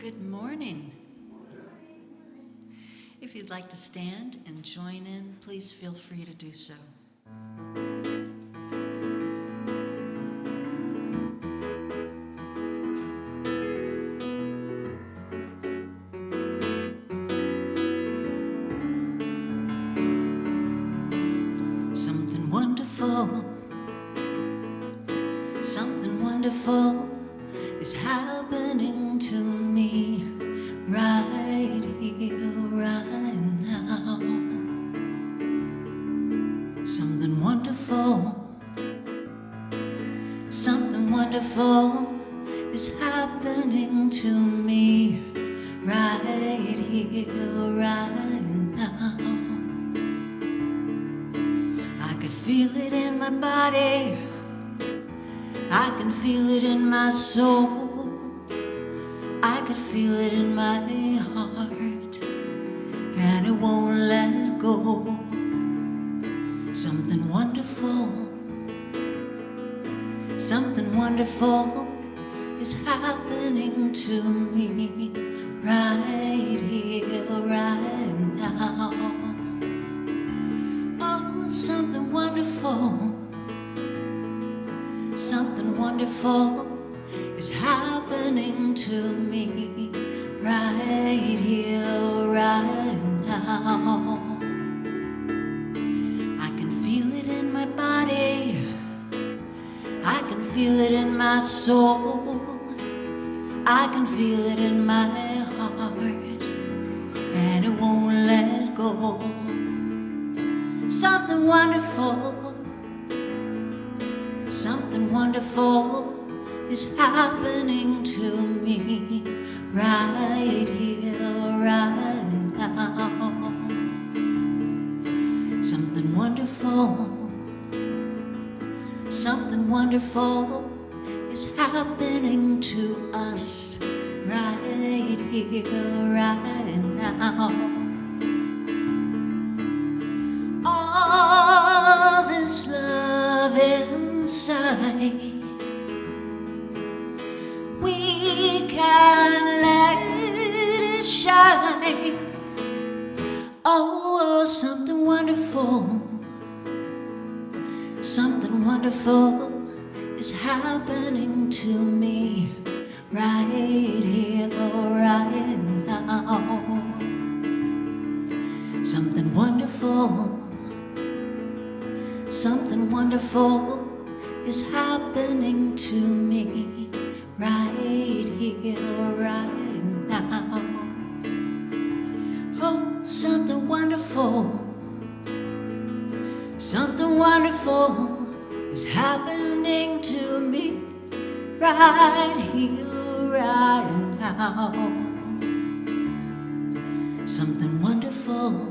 Good morning. If you'd like to stand and join in, please feel free to do so. Something wonderful is happening to me right here, right now. Something wonderful is happening to me right here, right now. I could feel it in my body, I can feel it in my soul, I could feel it in my heart, and it won't let go. Something wonderful is happening to me right here, right now. Oh, something wonderful is happening to me right here, right now. I can feel it in my body, I can feel it in my soul, I can feel it in my heart, and it won't let go. Something wonderful is happening to me right here, right now. Something wonderful is happening to us right here, right now. All this love inside, we can let it shine. Oh, something wonderful is happening to me right here, right now. Something wonderful is happening to me right here, right now. Oh, something wonderful is happening to me right here, right now. Something wonderful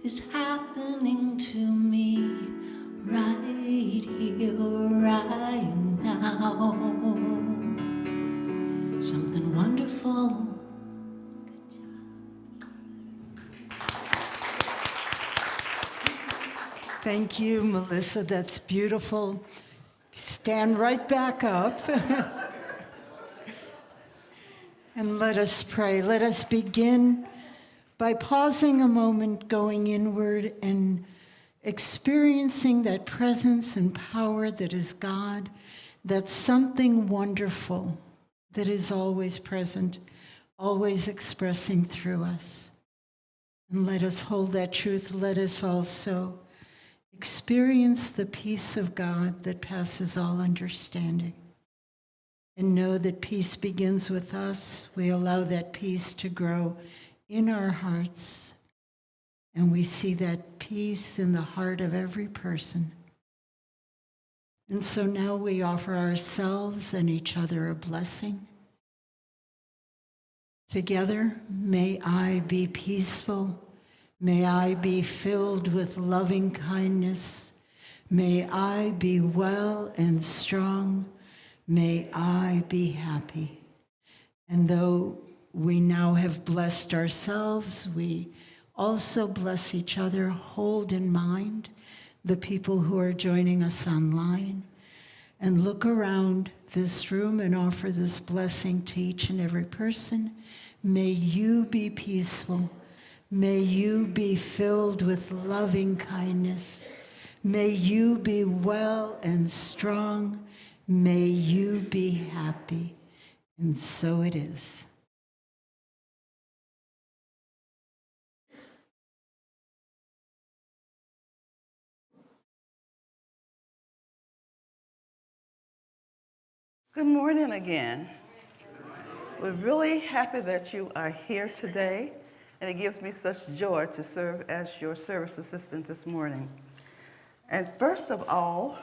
is happening to me right here, right now. Something wonderful. Good job. Thank you, Melissa. That's beautiful. Stand right back up. And let us pray. Let us begin by pausing a moment, going inward and experiencing that presence and power that is God, that's something wonderful that is always present, always expressing through us. And let us hold that truth. Let us also experience the peace of God that passes all understanding. And know that peace begins with us. We allow that peace to grow in our hearts. And we see that peace in the heart of every person. And so now we offer ourselves and each other a blessing. Together, may I be peaceful. May I be filled with loving kindness. May I be well and strong. May I be happy. And though we now have blessed ourselves, we also bless each other. Hold in mind the people who are joining us online, and look around this room and offer this blessing to each and every person. May you be peaceful. May you be filled with loving kindness. May you be well and strong. May you be happy. And so it is. Good morning again. We're really happy that you are here today, and it gives me such joy to serve as your service assistant this morning. And first of all,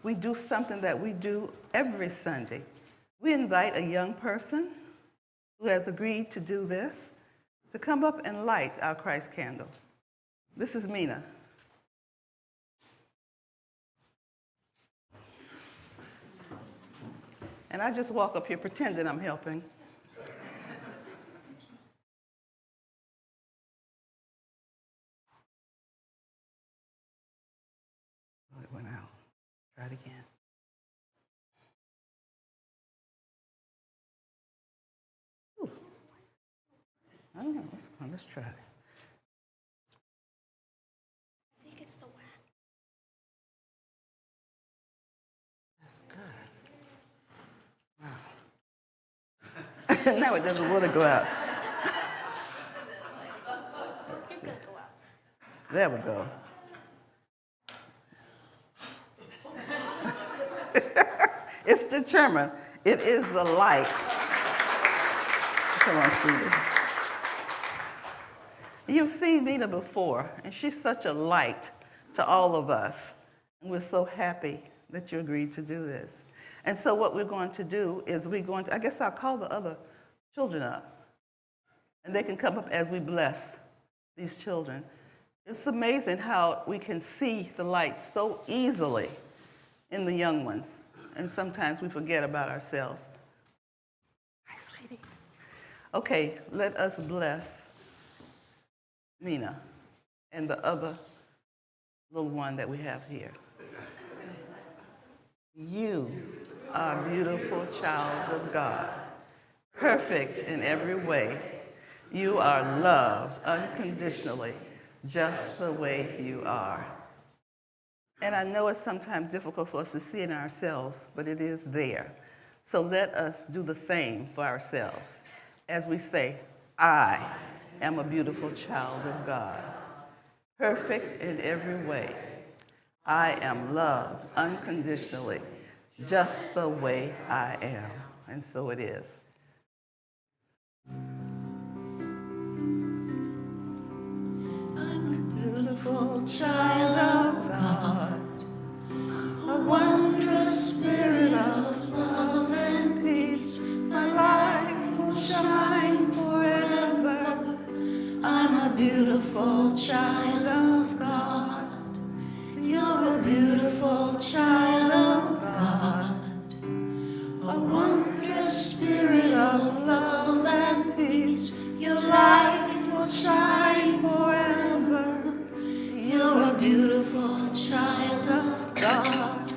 we do something that we do every Sunday. We invite a young person who has agreed to do this to come up and light our Christ candle. This is Mina. And I just walk up here pretending I'm helping. Oh, it went out. Try it again. Ooh. I don't know. Let's try it. I think it's the wax. That's good. Wow. Now it doesn't want to go out. Let's see. There we go. It's determined. It is the light. Come on, sweetie. You've seen Mina before, and she's such a light to all of us. And we're so happy that you agreed to do this. And so what we're going to do is I guess I'll call the other children up. And they can come up as we bless these children. It's amazing how we can see the light so easily in the young ones. And sometimes we forget about ourselves. Hi, sweetie. Okay, let us bless Mina and the other little one that we have here. You are a beautiful child of God, perfect in every way. You are loved unconditionally, just the way you are. And I know it's sometimes difficult for us to see in ourselves, but it is there. So let us do the same for ourselves as we say, I am a beautiful child of God, perfect in every way. I am loved unconditionally, just the way I am. And so it is. I'm a beautiful child of God, a wondrous spirit of love and peace. My light will shine forever. I'm a beautiful child of God. You're a beautiful child of God, a wondrous spirit of love and peace. Your light will shine forever. You're a beautiful child of God.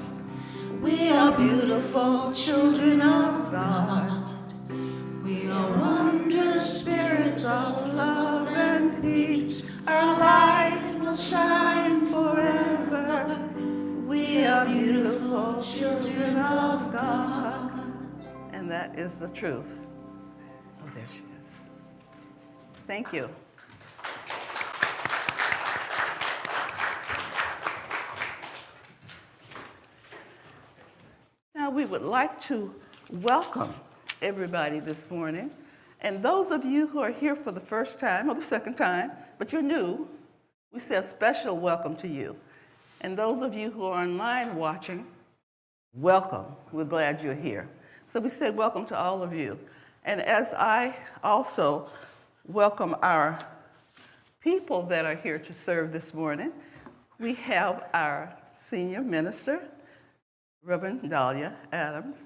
We are beautiful children of God. We are wondrous spirits of love and peace. Our light will shine forever. We are beautiful children of God. And that is the truth. Oh, there she is. Thank you. Now, we would like to welcome everybody this morning. And those of you who are here for the first time or the second time, but you're new, we say a special welcome to you. And those of you who are online watching, welcome. We're glad you're here. So we say welcome to all of you. And as I also welcome our people that are here to serve this morning, we have our senior minister, Reverend Dalia Adams.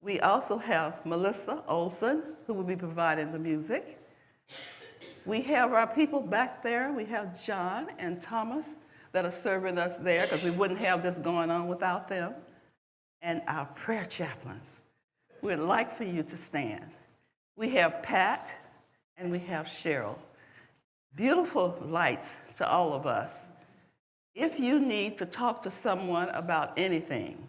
We also have Melissa Olson, who will be providing the music. We have our people back there. We have John and Thomas that are serving us there, because we wouldn't have this going on without them. and our prayer chaplains. We'd like for you to stand. We have Pat and we have Cheryl. Beautiful lights to all of us. If you need to talk to someone about anything,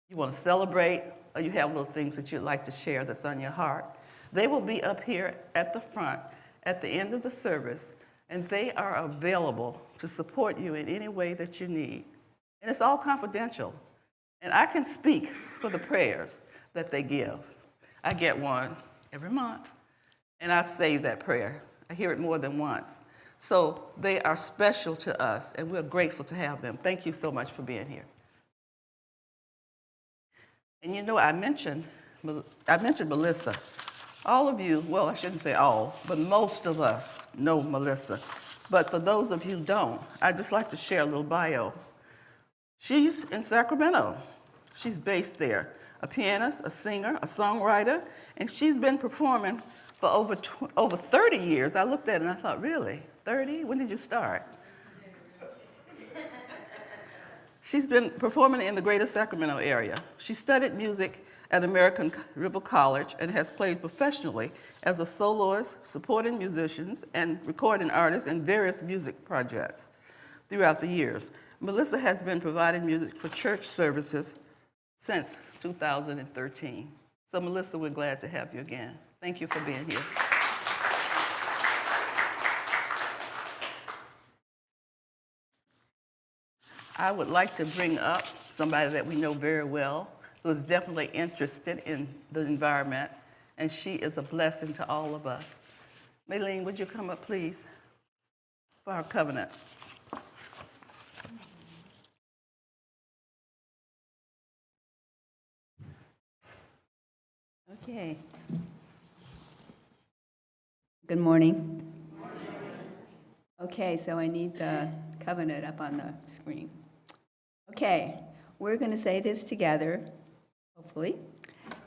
you want to celebrate, or you have little things that you'd like to share that's on your heart, they will be up here at the front at the end of the service, and they are available to support you in any way that you need. And it's all confidential. And I can speak for the prayers that they give. I get one every month, and I save that prayer. I hear it more than once. So they are special to us, and we're grateful to have them. Thank you so much for being here. And you know, I mentioned Melissa. All of you, well, I shouldn't say all, but most of us know Melissa. But for those of you who don't, I'd just like to share a little bio. She's in Sacramento. She's based there. A pianist, a singer, a songwriter, and she's been performing for over 30 years. I looked at it and I thought, really? 30? When did you start? She's been performing in the greater Sacramento area. She studied music at American River College and has played professionally as a soloist, supporting musicians, and recording artists in various music projects throughout the years. Melissa has been providing music for church services since 2013. So Melissa, we're glad to have you again. Thank you for being here. I would like to bring up somebody that we know very well, who is definitely interested in the environment, and she is a blessing to all of us. Maylene, would you come up, please, for our covenant? Okay. Good morning. Okay, so I need the covenant up on the screen. Okay, we're going to say this together, hopefully,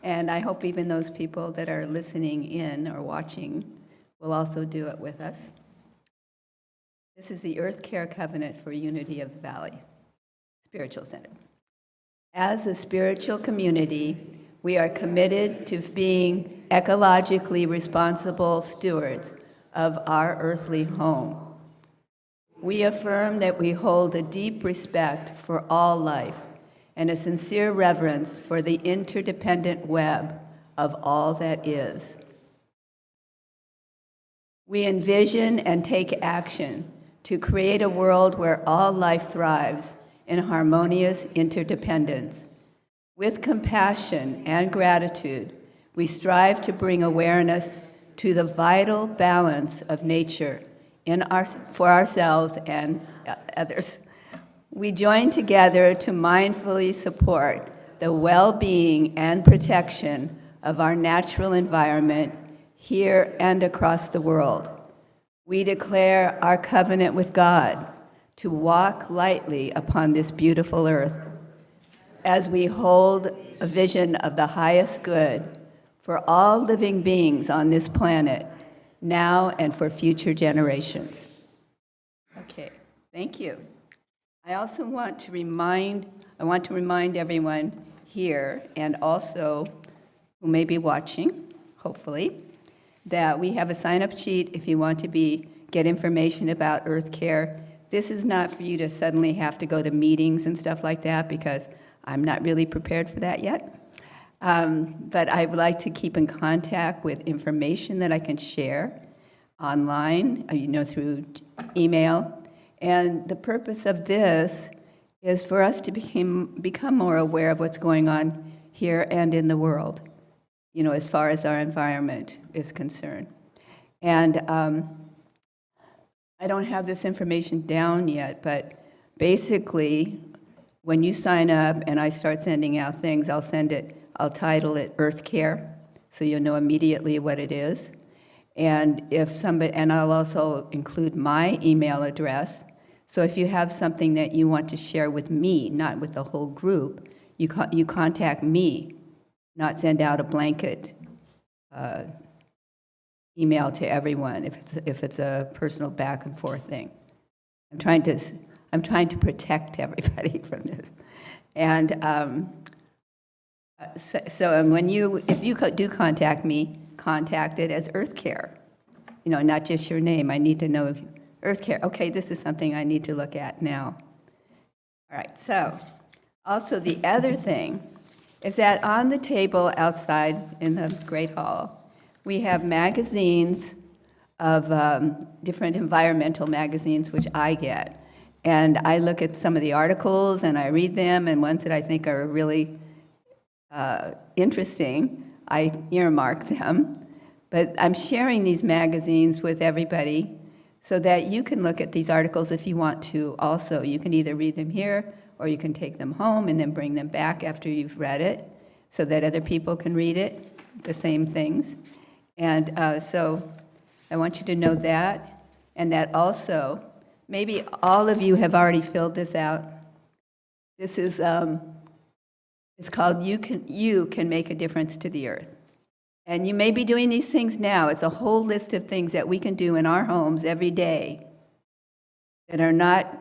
and I hope even those people that are listening in or watching will also do it with us. This is the Earth Care Covenant for Unity of the Valley Spiritual Center. As a spiritual community, we are committed to being ecologically responsible stewards of our earthly home. We affirm that we hold a deep respect for all life and a sincere reverence for the interdependent web of all that is. We envision and take action to create a world where all life thrives in harmonious interdependence. With compassion and gratitude, we strive to bring awareness to the vital balance of nature for ourselves and others. We join together to mindfully support the well-being and protection of our natural environment here and across the world. We declare our covenant with God to walk lightly upon this beautiful earth as we hold a vision of the highest good for all living beings on this planet, now and for future generations. Okay, thank you. I also want to remind everyone here, and also who may be watching, hopefully, that we have a sign-up sheet if you want to get information about Earth Care. This is not for you to suddenly have to go to meetings and stuff like that, because I'm not really prepared for that yet. But I would like to keep in contact with information that I can share online, through email. And the purpose of this is for us to become more aware of what's going on here and in the world, as far as our environment is concerned. And I don't have this information down yet, but basically, when you sign up and I start sending out things, I'll title it Earth Care, so you'll know immediately what it is. And I'll also include my email address. So if you have something that you want to share with me, not with the whole group, you contact me, not send out a blanket email to everyone if it's a personal back and forth thing. I'm trying to protect everybody from this. And So when if you do contact me, contact it as Earth Care. Not just your name. I need to know Earth Care. Okay, this is something I need to look at now. All right, so also the other thing is that on the table outside in the Great Hall, we have magazines of different environmental magazines, which I get. And I look at some of the articles and I read them, and ones that I think are really interesting, I earmark them. But I'm sharing these magazines with everybody so that you can look at these articles if you want to also. You can either read them here or you can take them home and then bring them back after you've read it so that other people can read it, the same things. And so I want you to know that, and that also, maybe all of you have already filled this out. This is, it's called You Can Make a Difference to the Earth. And you may be doing these things now. It's a whole list of things that we can do in our homes every day that are not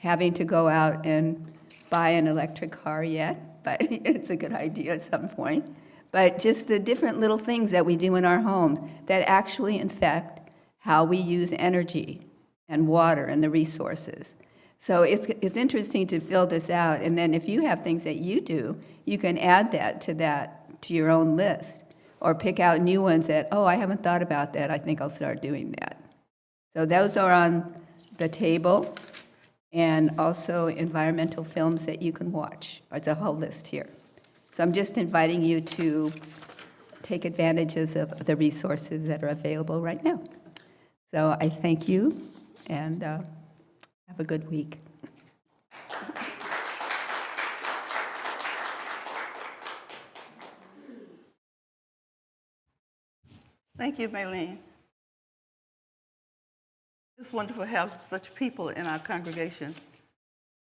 having to go out and buy an electric car yet, but it's a good idea at some point. But just the different little things that we do in our homes that actually affect how we use energy and water and the resources. So it's interesting to fill this out, and then if you have things that you do, you can add that to your own list, or pick out new ones that, oh, I haven't thought about that, I think I'll start doing that. So those are on the table, and also environmental films that you can watch. It's a whole list here. So I'm just inviting you to take advantages of the resources that are available right now. So I thank you, and have a good week. Thank you, Maylene. It's wonderful to have such people in our congregation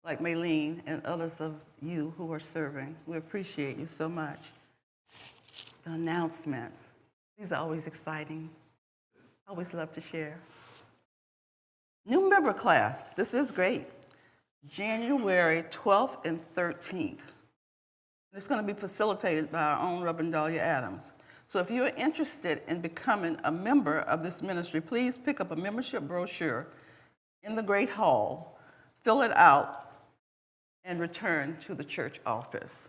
like Maylene and others of you who are serving. We appreciate you so much. The announcements, these are always exciting. I always love to share. New member class, this is great. January 12th and 13th. It's going to be facilitated by our own Reverend Dalia Adams. So if you're interested in becoming a member of this ministry, please pick up a membership brochure in the Great Hall, fill it out, and return to the church office.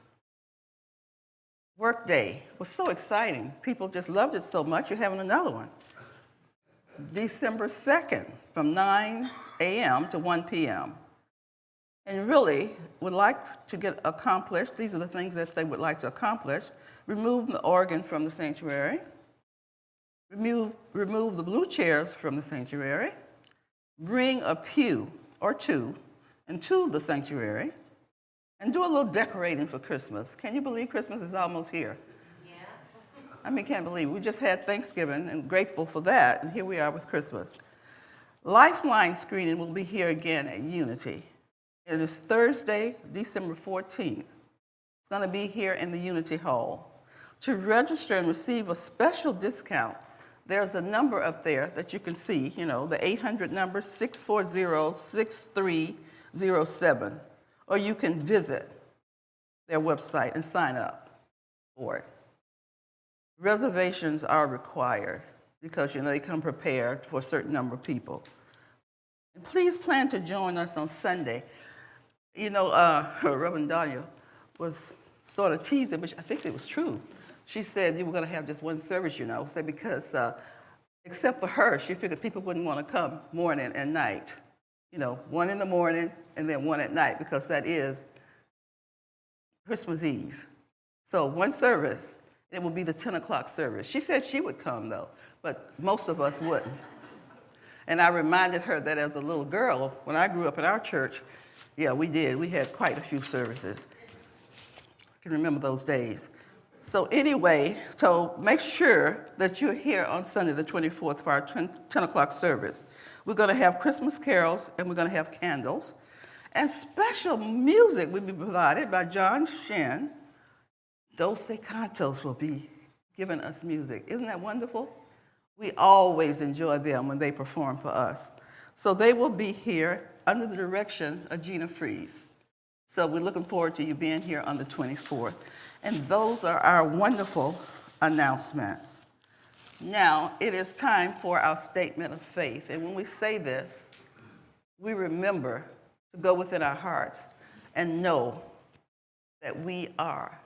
Work Day was so exciting. People just loved it so much, you're having another one. December 2nd, from 9 a.m. to 1 p.m. And really would like to get accomplished, these are the things that they would like to accomplish: remove the organ from the sanctuary, remove the blue chairs from the sanctuary, bring a pew or two into the sanctuary, and do a little decorating for Christmas. Can you believe Christmas is almost here? Yeah. I mean, can't believe. We just had Thanksgiving and grateful for that, and here we are with Christmas. Lifeline screening will be here again at Unity. It is Thursday, December 14th. It's going to be here in the Unity Hall. To register and receive a special discount, there's a number up there that you can see, the 800 number, 640-6307. Or you can visit their website and sign up for it. Reservations are required because, they come prepared for a certain number of people. And please plan to join us on Sunday. Reverend Dalia was sort of teasing, but I think it was true. She said you were going to have just one service, because except for her, she figured people wouldn't want to come morning and night. One in the morning and then one at night, because that is Christmas Eve. So one service, it will be the 10 o'clock service. She said she would come, though, but most of us wouldn't. And I reminded her that as a little girl, when I grew up in our church, yeah, we did. We had quite a few services. I can remember those days. So anyway, make sure that you're here on Sunday the 24th for our 10 o'clock service. We're going to have Christmas carols, and we're going to have candles. And special music will be provided by John Shen. Dos Cantos will be giving us music. Isn't that wonderful? We always enjoy them when they perform for us. So they will be here under the direction of Gina Fries. So we're looking forward to you being here on the 24th. And those are our wonderful announcements. Now, it is time for our statement of faith. And when we say this, we remember to go within our hearts and know that we are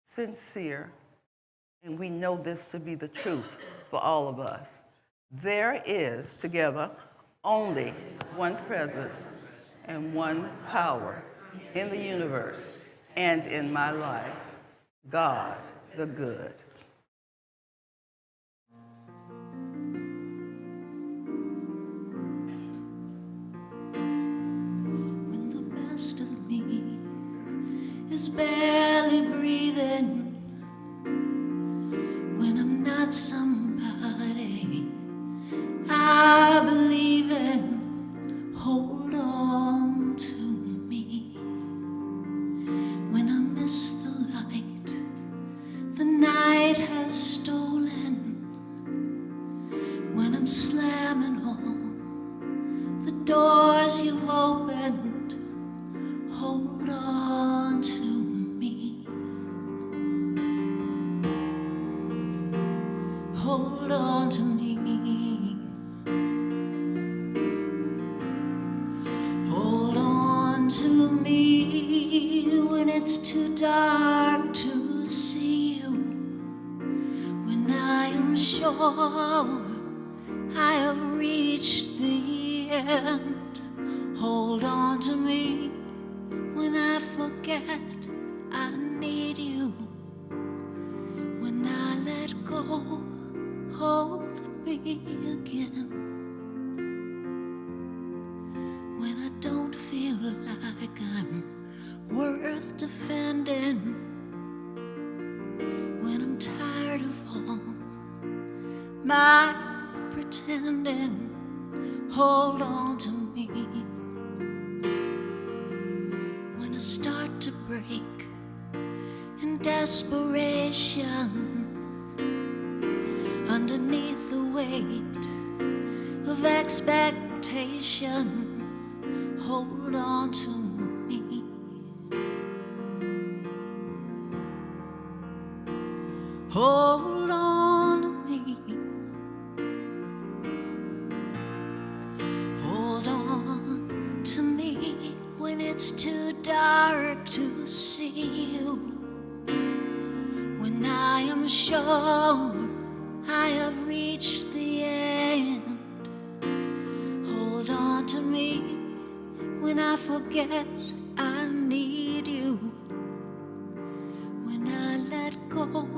sincere, and we know this to be the truth for all of us. There is, together, only one presence and one power in the universe and in my life, God the good. When the best of me is barely breathing, when I'm not somebody I believe in, hold on to me. When I miss the light the night has stolen, when I'm slamming all the doors you've opened, hold on to me. Hold on to me. Hold on to me when it's too dark to see you. When I am sure I have reached the end. Hold on to me when I forget I need you. When I let go, hold me again. When I don't feel like I'm worth defending. When I'm tired of all my pretending, hold on to me. When I start to break in desperation, underneath the weight of expectation, hold on to me. Hold on to me. Hold on to me when it's too dark to see you. When I am sure I have reached the end. Hold on to me when I forget I need you. When I let go,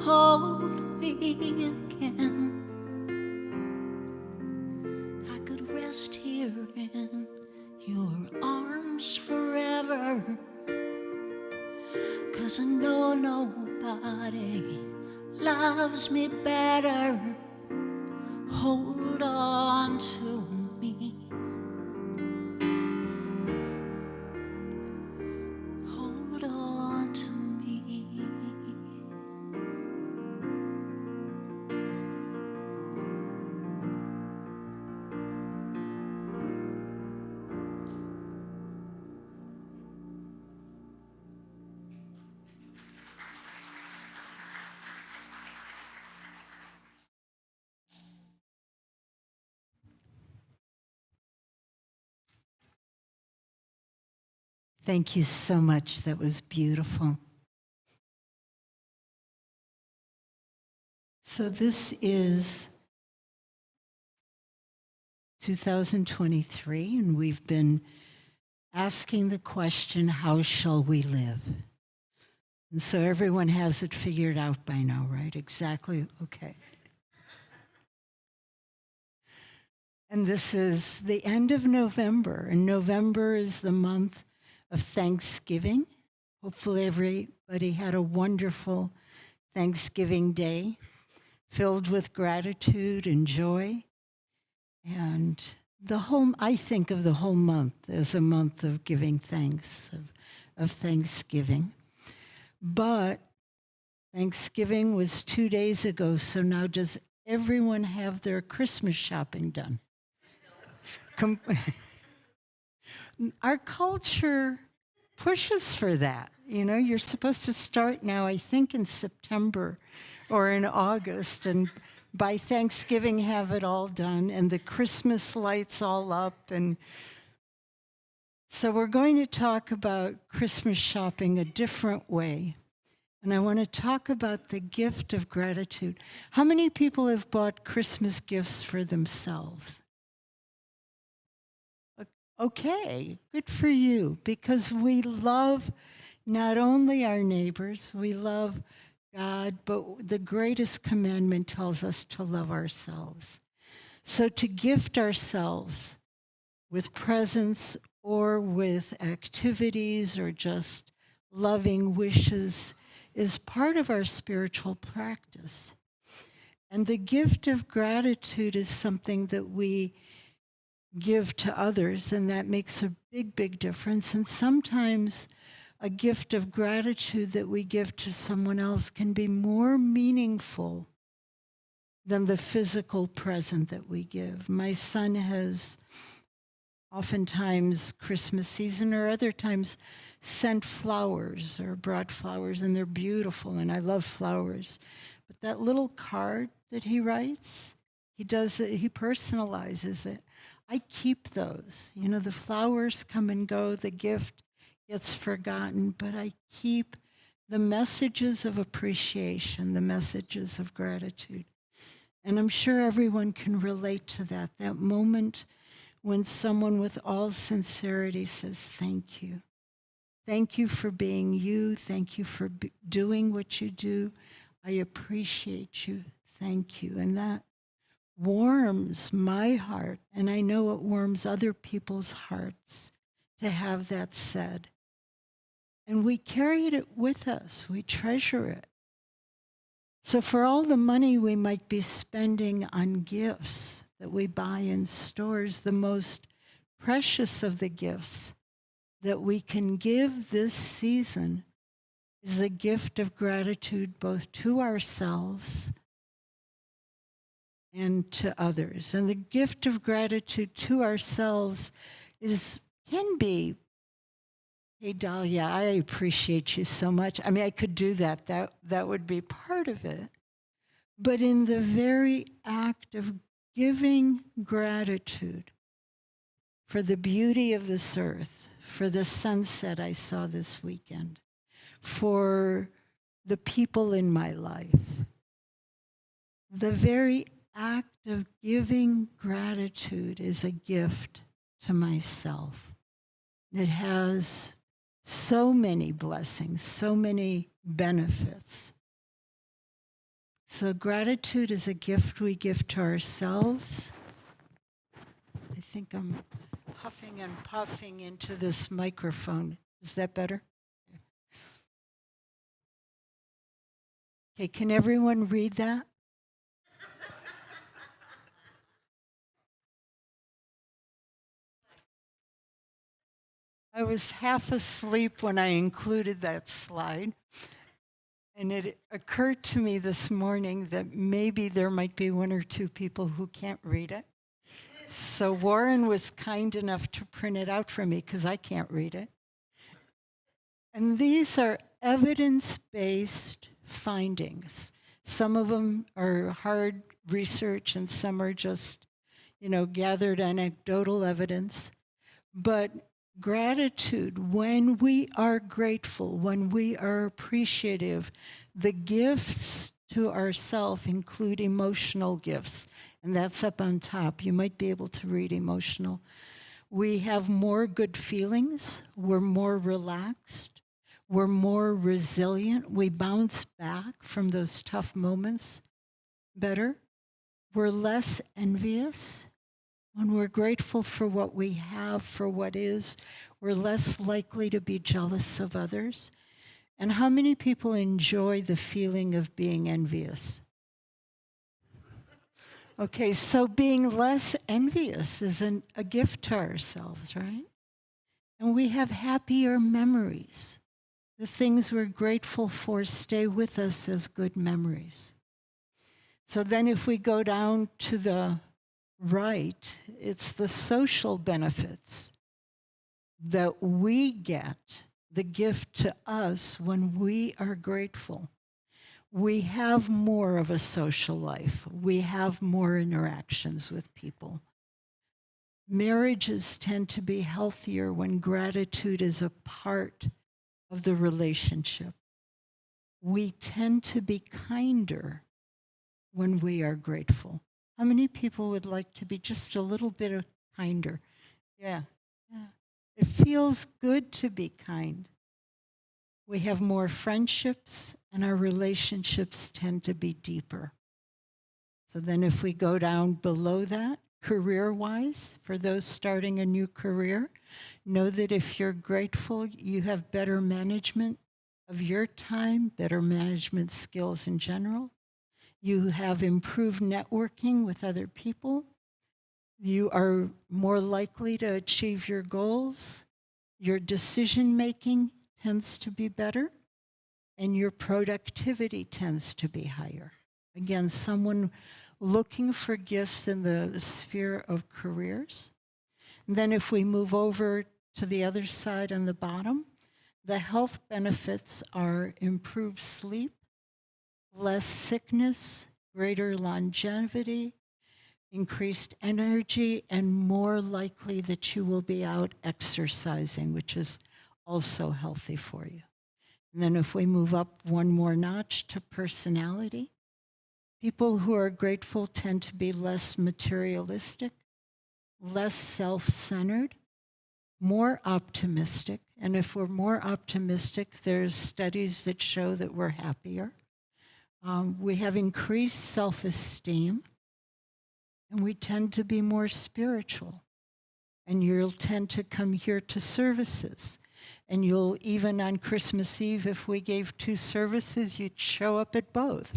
hold me again. I could rest here in your arms forever, 'cause I know nobody loves me better. Hold on to me. Hold on to me. Thank you so much. That was beautiful. So this is 2023, and we've been asking the question, how shall we live? And so everyone has it figured out by now, right? Exactly, okay. And this is the end of November, and November is the month of Thanksgiving. Hopefully everybody had a wonderful Thanksgiving Day filled with gratitude and joy. And I think of the whole month as a month of giving thanks, of Thanksgiving. But Thanksgiving was 2 days ago, so now does everyone have their Christmas shopping done? Our culture pushes for that. You know, you're supposed to start now, I think, in September or in August, and by Thanksgiving have it all done and the Christmas lights all up. And so we're going to talk about Christmas shopping a different way. And I want to talk about the gift of gratitude. How many people have bought Christmas gifts for themselves? Okay, good for you, because we love not only our neighbors, we love God, but the greatest commandment tells us to love ourselves. So to gift ourselves with presents or with activities or just loving wishes is part of our spiritual practice. And the gift of gratitude is something that we give to others, and that makes a big, big difference. And sometimes a gift of gratitude that we give to someone else can be more meaningful than the physical present that we give. My son has oftentimes Christmas season or other times sent flowers or brought flowers, and they're beautiful, and I love flowers. But that little card that he writes, he personalizes it. I keep those. You know, the flowers come and go, the gift gets forgotten, but I keep the messages of appreciation, the messages of gratitude. And I'm sure everyone can relate to that moment when someone with all sincerity says, thank you. Thank you for being you. Thank you for doing what you do. I appreciate you. Thank you. And that warms my heart, and I know it warms other people's hearts to have that said. And we carry it with us. We treasure it. So for all the money we might be spending on gifts that we buy in stores, the most precious of the gifts that we can give this season is the gift of gratitude both to ourselves and to others. And the gift of gratitude to ourselves can be, hey, Dalia, I appreciate you so much. I mean, I could do that. That would be part of it. But in the very act of giving gratitude for the beauty of this earth, for the sunset I saw this weekend, for the people in my life, the very act of giving gratitude is a gift to myself. It has so many blessings, so many benefits. So gratitude is a gift we give to ourselves. I think I'm huffing and puffing into this microphone. Is that better? Okay, can everyone read that? I was half asleep when I included that slide, and it occurred to me this morning that maybe there might be one or two people who can't read it. So Warren was kind enough to print it out for me because I can't read it. And these are evidence-based findings. Some of them are hard research and some are just, gathered anecdotal evidence. But gratitude, when we are grateful, when we are appreciative, the gifts to ourselves include emotional gifts, and that's up on top. You might be able to read emotional. We have more good feelings, we're more relaxed, we're more resilient, we bounce back from those tough moments better, we're less envious. When we're grateful for what we have, for what is, we're less likely to be jealous of others. And how many people enjoy the feeling of being envious? Okay, so being less envious is a gift to ourselves, right? And we have happier memories. The things we're grateful for stay with us as good memories. So then if we go down to the right, it's the social benefits that we get, the gift to us when we are grateful. We have more of a social life. We have more interactions with people. Marriages tend to be healthier when gratitude is a part of the relationship. We tend to be kinder when we are grateful. How many people would like to be just a little bit kinder? Yeah. It feels good to be kind. We have more friendships, and our relationships tend to be deeper. So then if we go down below that, career-wise, for those starting a new career, know that if you're grateful, you have better management of your time, better management skills in general. You have improved networking with other people. You are more likely to achieve your goals. Your decision-making tends to be better, and your productivity tends to be higher. Again, someone looking for gifts in the sphere of careers. And then if we move over to the other side on the bottom, the health benefits are improved sleep, less sickness, greater longevity, increased energy, and more likely that you will be out exercising, which is also healthy for you. And then if we move up one more notch to personality, people who are grateful tend to be less materialistic, less self-centered, more optimistic. And if we're more optimistic, there's studies that show that we're happier. We have increased self-esteem, and we tend to be more spiritual. And you'll tend to come here to services. And you'll, even on Christmas Eve, if we gave 2 services, you'd show up at both.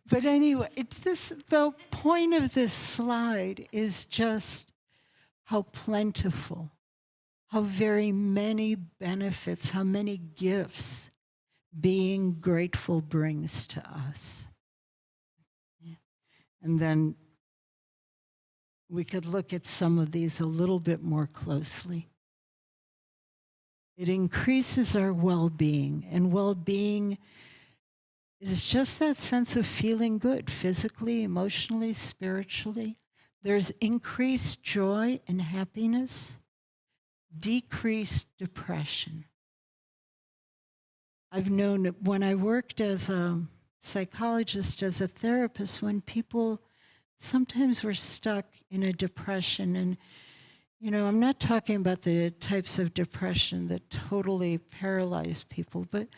But anyway, the point of this slide is just how plentiful, how very many benefits, how many gifts being grateful brings to us. And then we could look at some of these a little bit more closely. It increases our well-being, and well-being is just that sense of feeling good, physically, emotionally, spiritually. There's increased joy and happiness, decreased depression. I've known when I worked as a psychologist, as a therapist, when people sometimes were stuck in a depression, and I'm not talking about the types of depression that totally paralyze people, but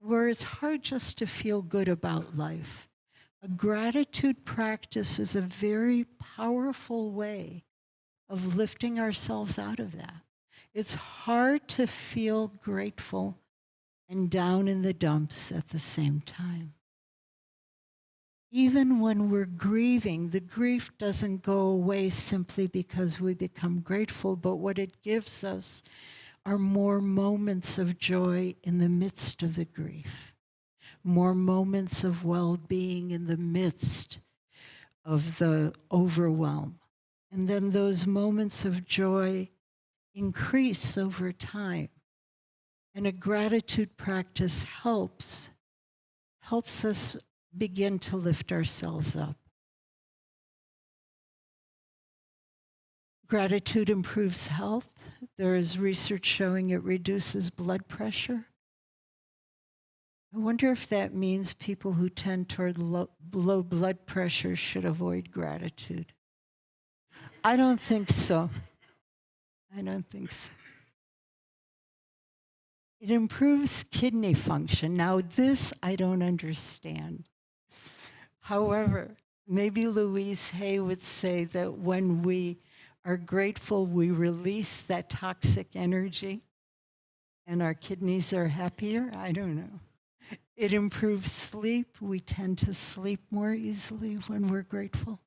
where it's hard just to feel good about life. A gratitude practice is a very powerful way of lifting ourselves out of that. It's hard to feel grateful and down in the dumps at the same time. Even when we're grieving, the grief doesn't go away simply because we become grateful, but what it gives us are more moments of joy in the midst of the grief, more moments of well-being in the midst of the overwhelm. And then those moments of joy increase over time. And a gratitude practice helps us begin to lift ourselves up. Gratitude improves health. There is research showing it reduces blood pressure. I wonder if that means people who tend toward low blood pressure should avoid gratitude. I don't think so. I don't think so. It improves kidney function. Now this I don't understand. However, maybe Louise Hay would say that when we are grateful, we release that toxic energy and our kidneys are happier. I don't know. It improves sleep. We tend to sleep more easily when we're grateful.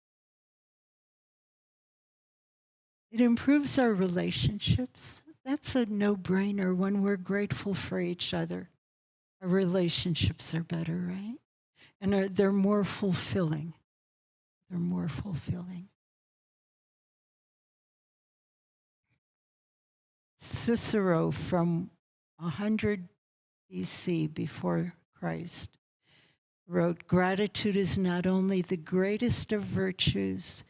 It improves our relationships. That's a no-brainer. When we're grateful for each other, our relationships are better, right? And they're more fulfilling. They're more fulfilling. Cicero from 100 BC, before Christ, wrote, "Gratitude is not only the greatest of virtues,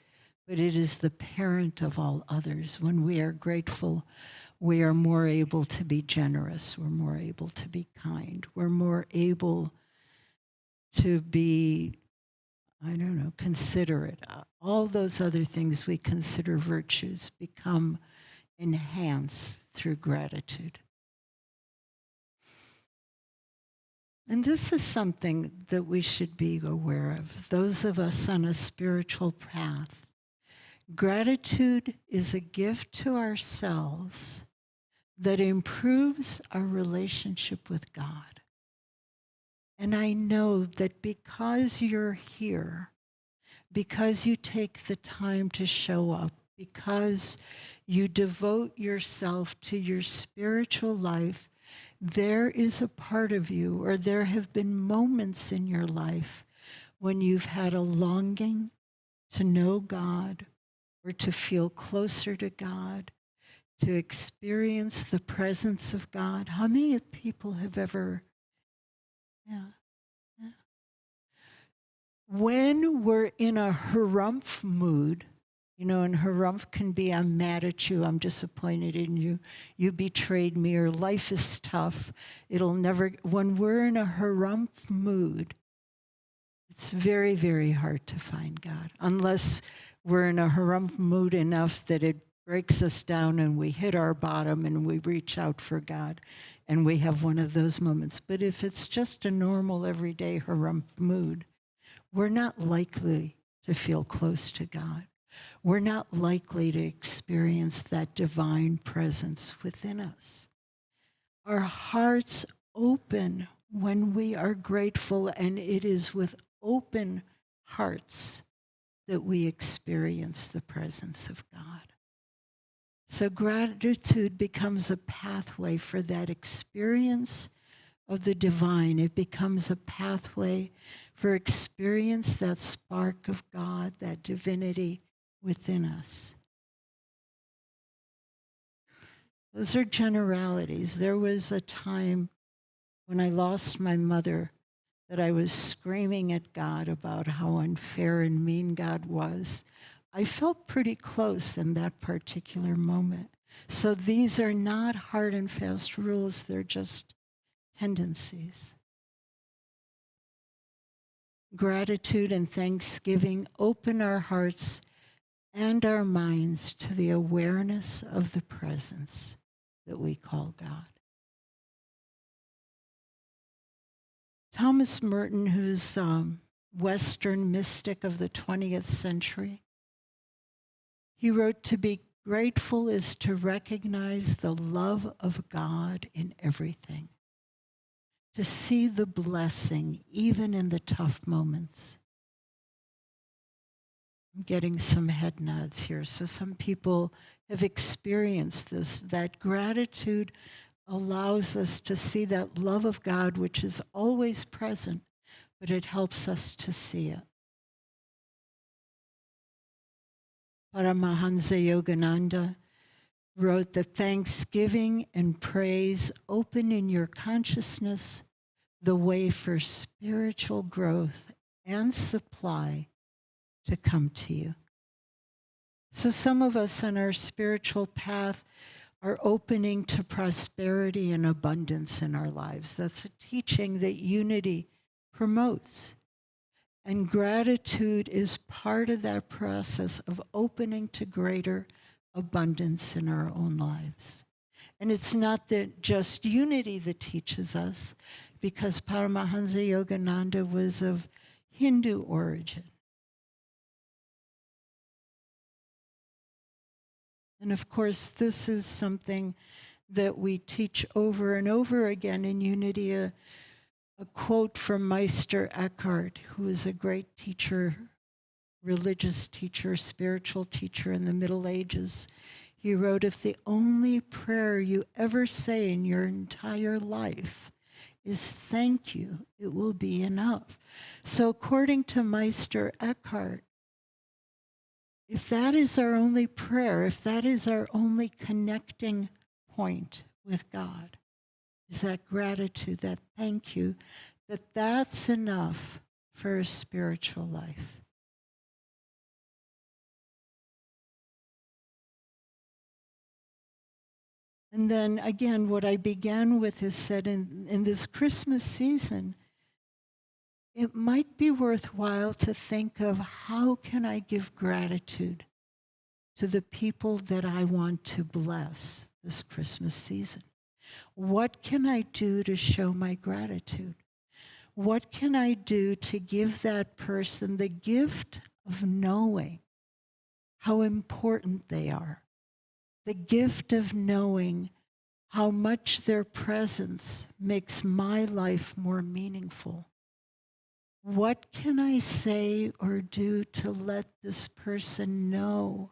but it is the parent of all others." When we are grateful, we are more able to be generous. We're more able to be kind. We're more able to be, considerate. All those other things we consider virtues become enhanced through gratitude. And this is something that we should be aware of, those of us on a spiritual path. Gratitude is a gift to ourselves that improves our relationship with God. And I know that because you're here, because you take the time to show up, because you devote yourself to your spiritual life, there is a part of you, or there have been moments in your life when you've had a longing to know God, or to feel closer to God, to experience the presence of God. How many people have ever, yeah. When we're in a harumph mood, and harumph can be, I'm mad at you, I'm disappointed in you, you betrayed me, or life is tough, when we're in a harumph mood, it's very, very hard to find God, unless we're in a harumph mood enough that it breaks us down and we hit our bottom and we reach out for God and we have one of those moments. But if it's just a normal, everyday harumph mood, we're not likely to feel close to God. We're not likely to experience that divine presence within us. Our hearts open when we are grateful, and it is with open hearts that we experience the presence of God. So gratitude becomes a pathway for that experience of the divine. It becomes a pathway for experience that spark of God, that divinity within us. Those are generalities. There was a time when I lost my mother that I was screaming at God about how unfair and mean God was. I felt pretty close in that particular moment. So these are not hard and fast rules, they're just tendencies. Gratitude and thanksgiving open our hearts and our minds to the awareness of the presence that we call God. Thomas Merton, who's Western mystic of the 20th century, he wrote, "To be grateful is to recognize the love of God in everything, to see the blessing even in the tough moments." I'm getting some head nods here. So some people have experienced this, that gratitude allows us to see that love of God, which is always present, but it helps us to see it. Paramahansa Yogananda wrote that thanksgiving and praise open in your consciousness the way for spiritual growth and supply to come to you. So some of us on our spiritual path are opening to prosperity and abundance in our lives. That's a teaching that unity promotes. And gratitude is part of that process of opening to greater abundance in our own lives. And it's not that just unity that teaches us, because Paramahansa Yogananda was of Hindu origin. And of course, this is something that we teach over and over again in unity. A quote from Meister Eckhart, who is a great teacher, religious teacher, spiritual teacher in the Middle Ages. He wrote, "If the only prayer you ever say in your entire life is thank you, it will be enough." So according to Meister Eckhart, if that is our only prayer, if that is our only connecting point with God is that gratitude, that thank you, that's enough for a spiritual life. And then again, what I began with is said in this Christmas season, it might be worthwhile to think of how can I give gratitude to the people that I want to bless this Christmas season? What can I do to show my gratitude? What can I do to give that person the gift of knowing how important they are? The gift of knowing how much their presence makes my life more meaningful. What can I say or do to let this person know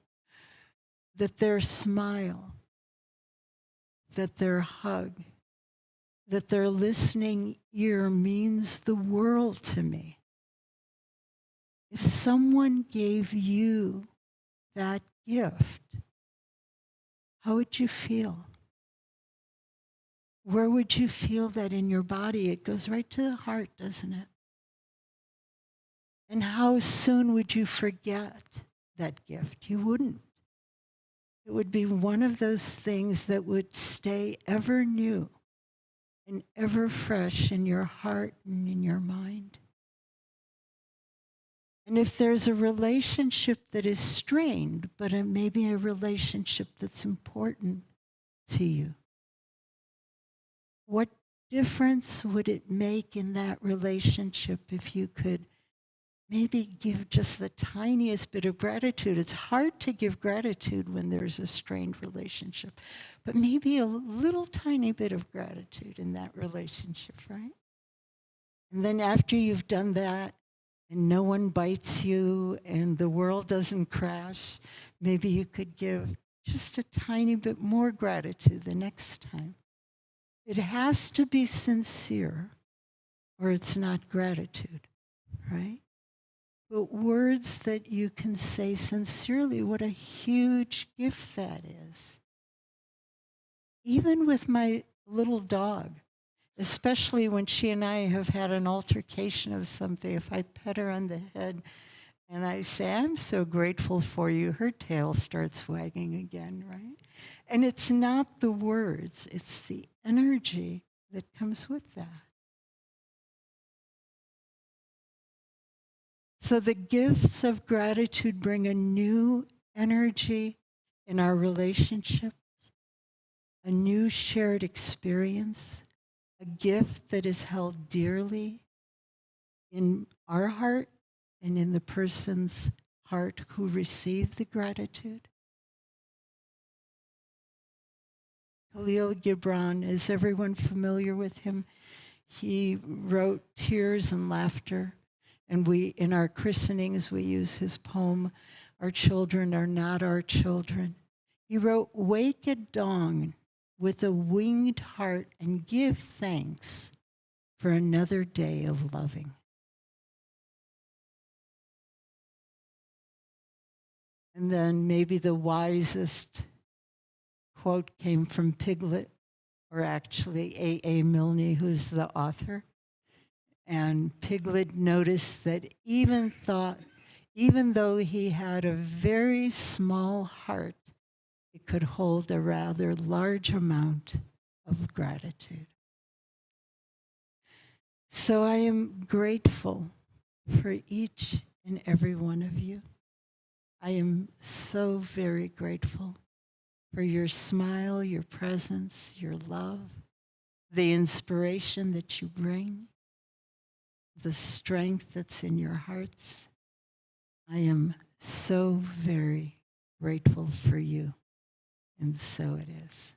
that their smile, that their hug, that their listening ear means the world to me? If someone gave you that gift, how would you feel? Where would you feel that in your body? It goes right to the heart, doesn't it? And how soon would you forget that gift? You wouldn't. It would be one of those things that would stay ever new and ever fresh in your heart and in your mind. And if there's a relationship that is strained, but it may be a relationship that's important to you, what difference would it make in that relationship if you could maybe give just the tiniest bit of gratitude? It's hard to give gratitude when there's a strained relationship, but maybe a little tiny bit of gratitude in that relationship, right? And then after you've done that, and no one bites you, and the world doesn't crash, maybe you could give just a tiny bit more gratitude the next time. It has to be sincere, or it's not gratitude, right? But words that you can say sincerely, what a huge gift that is. Even with my little dog, especially when she and I have had an altercation of something, if I pet her on the head and I say, I'm so grateful for you, her tail starts wagging again, right? And it's not the words, it's the energy that comes with that. So the gifts of gratitude bring a new energy in our relationships, a new shared experience, a gift that is held dearly in our heart and in the person's heart who received the gratitude. Khalil Gibran, is everyone familiar with him? He wrote Tears and Laughter, and in our christenings, we use his poem, Our Children Are Not Our Children. He wrote, wake at dawn with a winged heart and give thanks for another day of loving. And then maybe the wisest quote came from Piglet, or actually A. Milne, who's the author. And Piglet noticed that even though he had a very small heart, it could hold a rather large amount of gratitude. So I am grateful for each and every one of you. I am so very grateful for your smile, your presence, your love, the inspiration that you bring, the strength that's in your hearts. I am so very grateful for you, and so it is.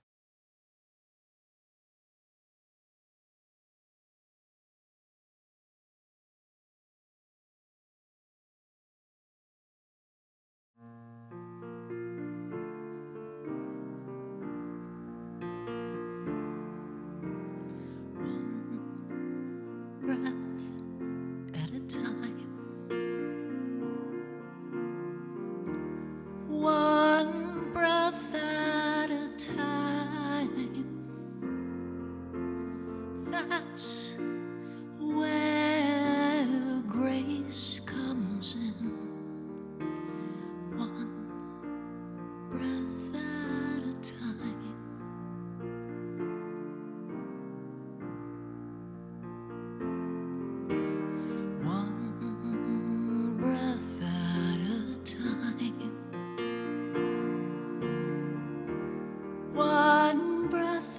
Breath at a time, one breath at a time.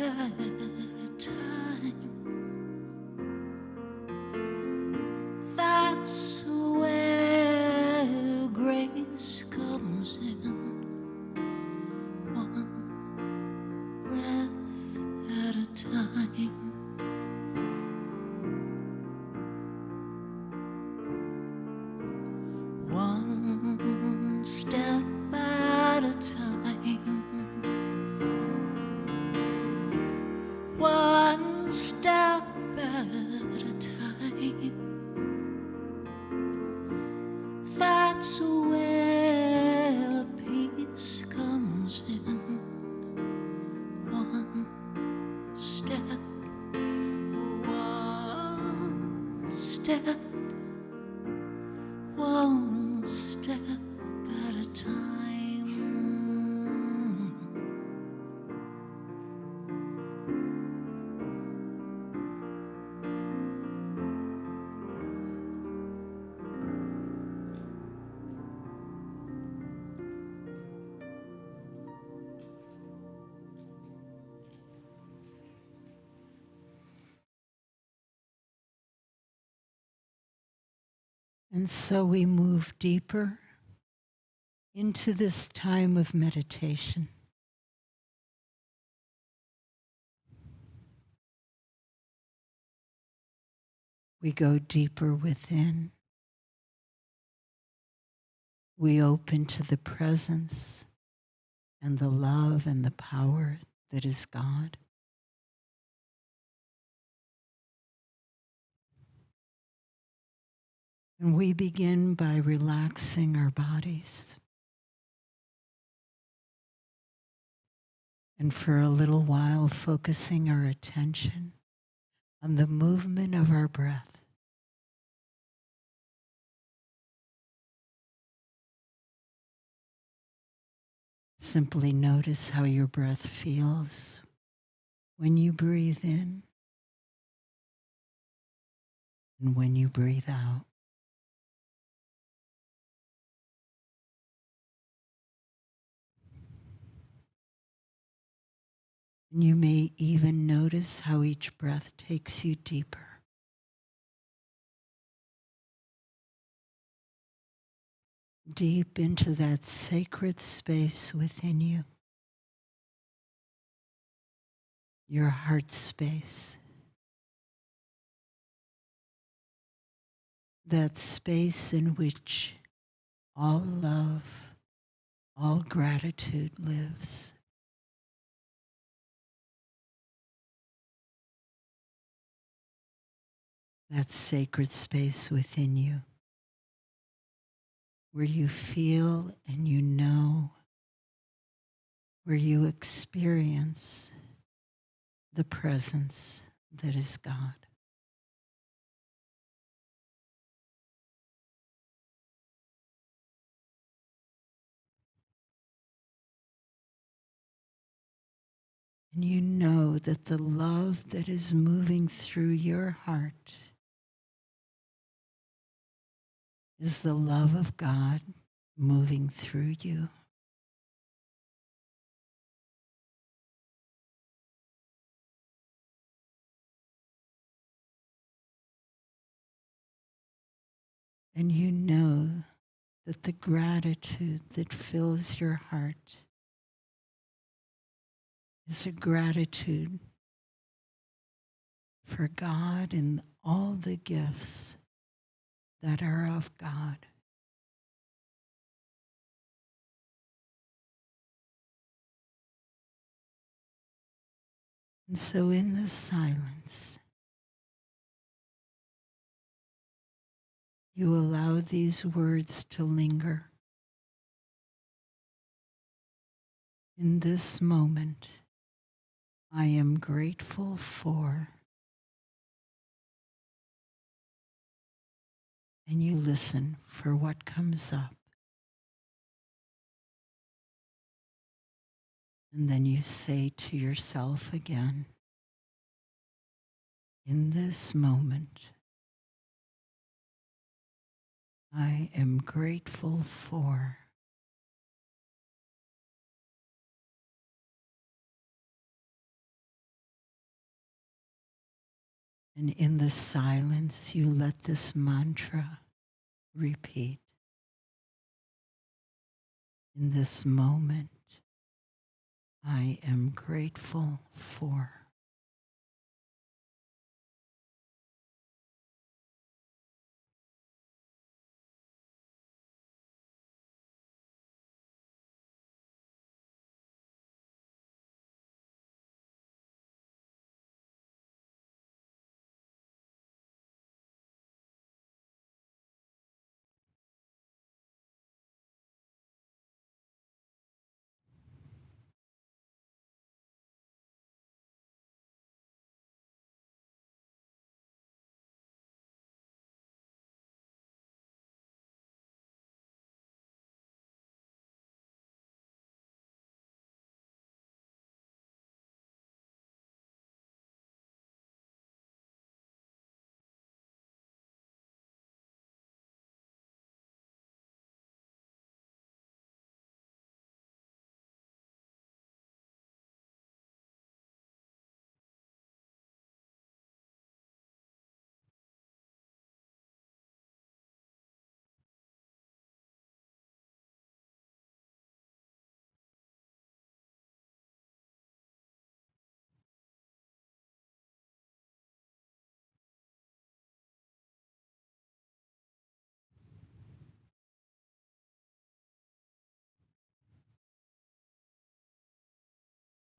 at a time. That's where grace comes in. One breath at a time. One step at a time. One step at a time. That's where peace comes in. One step, one step, one step at a time. And so we move deeper into this time of meditation. We go deeper within. We open to the presence and the love and the power that is God. And we begin by relaxing our bodies. And for a little while, focusing our attention on the movement of our breath. Simply notice how your breath feels when you breathe in and when you breathe out. And you may even notice how each breath takes you deeper. Deep into that sacred space within you, your heart space. That space in which all love, all gratitude lives. That sacred space within you, where you feel and you know, where you experience the presence that is God. And you know that the love that is moving through your heart is the love of God moving through you. And you know that the gratitude that fills your heart is a gratitude for God and all the gifts that are of God. And so in the silence, you allow these words to linger. In this moment, I am grateful for, and you listen for what comes up. And then you say to yourself again, in this moment, I am grateful for. And in the silence, you let this mantra repeat. In this moment, I am grateful for.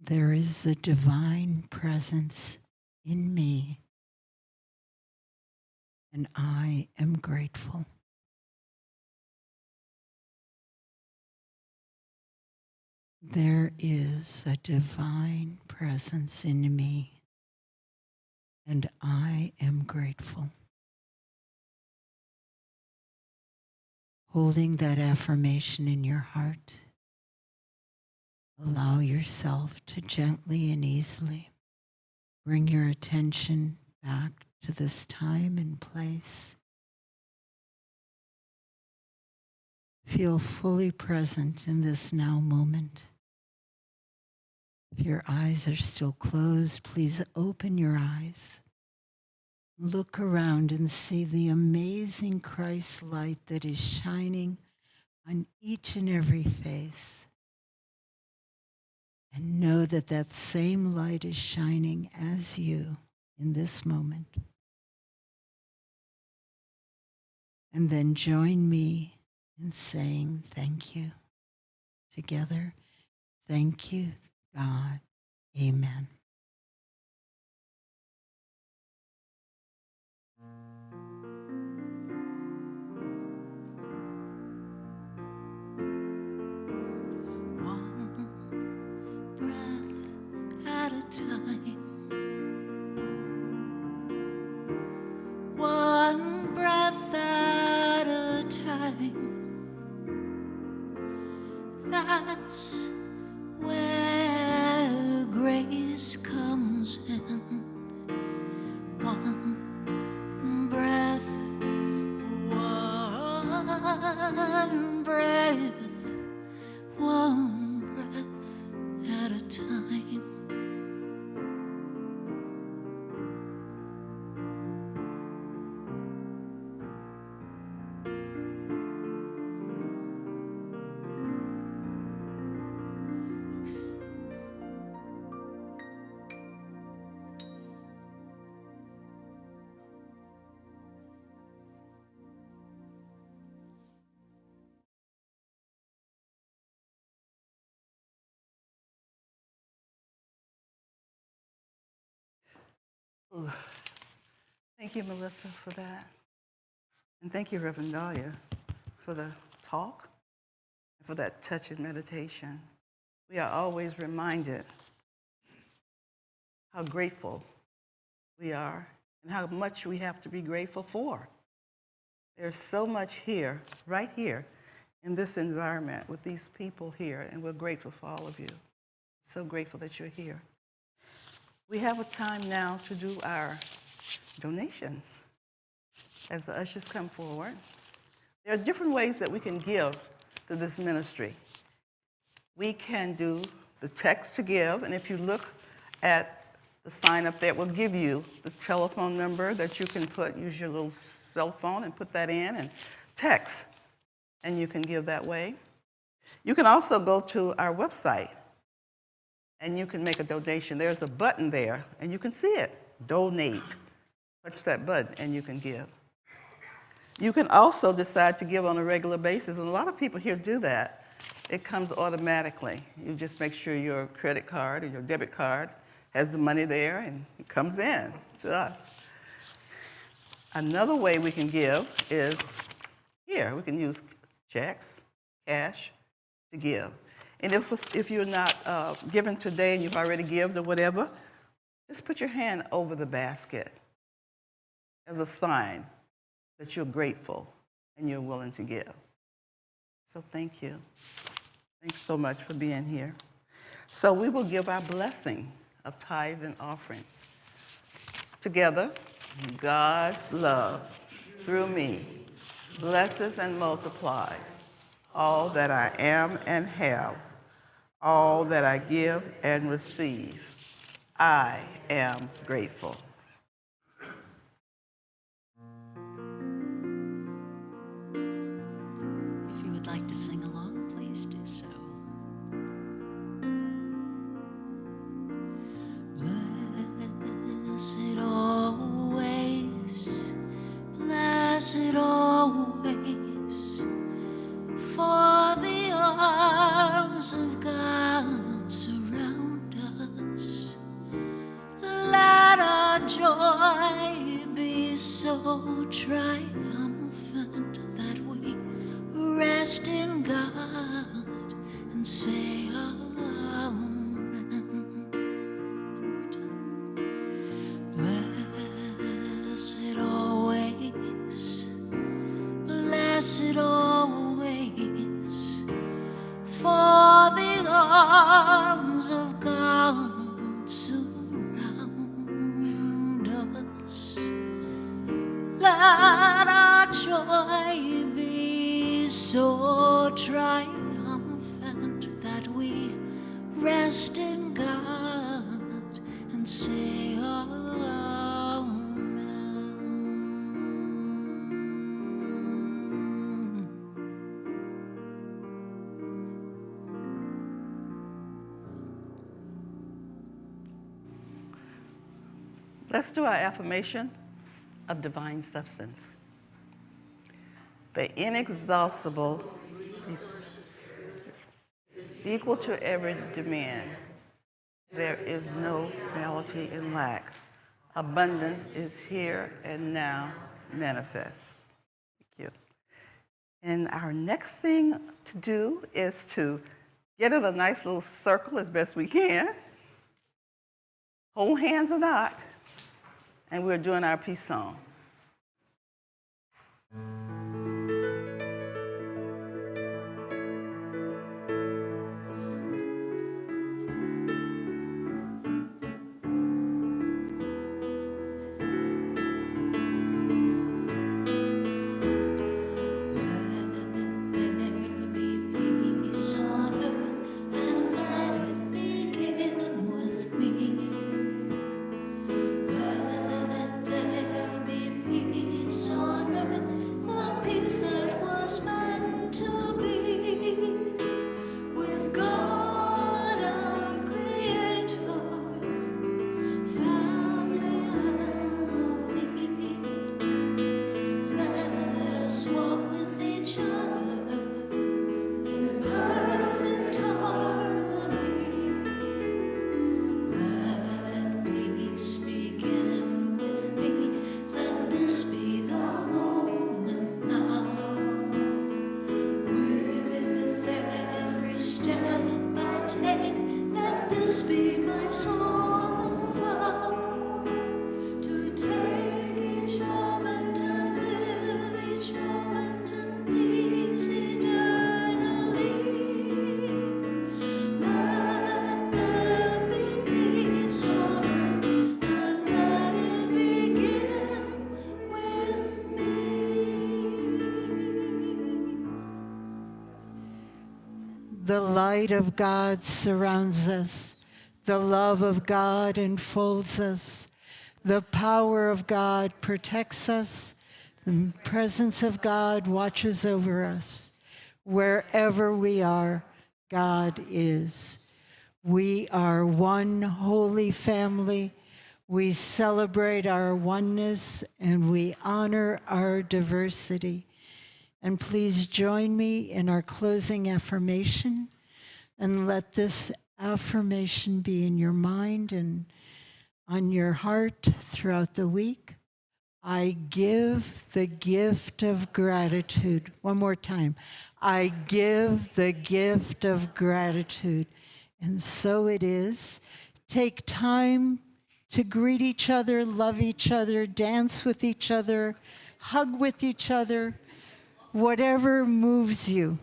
There is a divine presence in me, and I am grateful. There is a divine presence in me, and I am grateful. Holding that affirmation in your heart, allow yourself to gently and easily bring your attention back to this time and place. Feel fully present in this now moment. If your eyes are still closed, please open your eyes. Look around and see the amazing Christ light that is shining on each and every face. And know that that same light is shining as you in this moment. And then join me in saying thank you. Together, thank you, God. Amen. One breath at a time. One breath at a time. That's where grace comes in. One breath, one breath, one breath at a time. Ooh. Thank you, Melissa, for that. And thank you, Reverend Dalia, for the talk and for that touching meditation. We are always reminded how grateful we are and how much we have to be grateful for. There's so much here, right here, in this environment with these people here, and we're grateful for all of you. So grateful that you're here. We have a time now to do our donations as the ushers come forward. There are different ways that we can give to this ministry. We can do the text to give, and if you look at the sign up there will give you the telephone number that you can use your little cell phone and put that in and text, and you can give that way. You can also go to our website, and you can make a donation. There's a button there, and you can see it, donate. Touch that button, and you can give. You can also decide to give on a regular basis, and a lot of people here do that. It comes automatically. You just make sure your credit card or your debit card has the money there, and it comes in to us. Another way we can give is here. We can use checks, cash, to give. And if you're not giving today and you've already given or whatever, just put your hand over the basket as a sign that you're grateful and you're willing to give. So thank you. Thanks so much for being here. So we will give our blessing of tithe and offerings. Together, God's love through me blesses and multiplies all that I am and have, all that I give and receive. I am grateful. If you would like to sing along, please do so. Blessed always, blessed always, for the arms of God surround us. Let our joy be so triumphant that we rest in God and say amen. Blessed always, blessed always, for the arms of God surround us. Let our joy be so triumphant that we rest in God and say amen. Let's do our affirmation of divine substance. The inexhaustible, equal to every demand. There is no reality in lack. Abundance is here and now manifest. Thank you. And our next thing to do is to get in a nice little circle as best we can. Hold hands or not. And we're doing our peace song. The light of God surrounds us. The love of God enfolds us. The power of God protects us. The presence of God watches over us. Wherever we are, God is. We are one holy family. We celebrate our oneness and we honor our diversity. And please join me in our closing affirmation, and let this affirmation be in your mind and on your heart throughout the week. I give the gift of gratitude. One more time. I give the gift of gratitude. And so it is. Take time to greet each other, love each other, dance with each other, hug with each other, whatever moves you.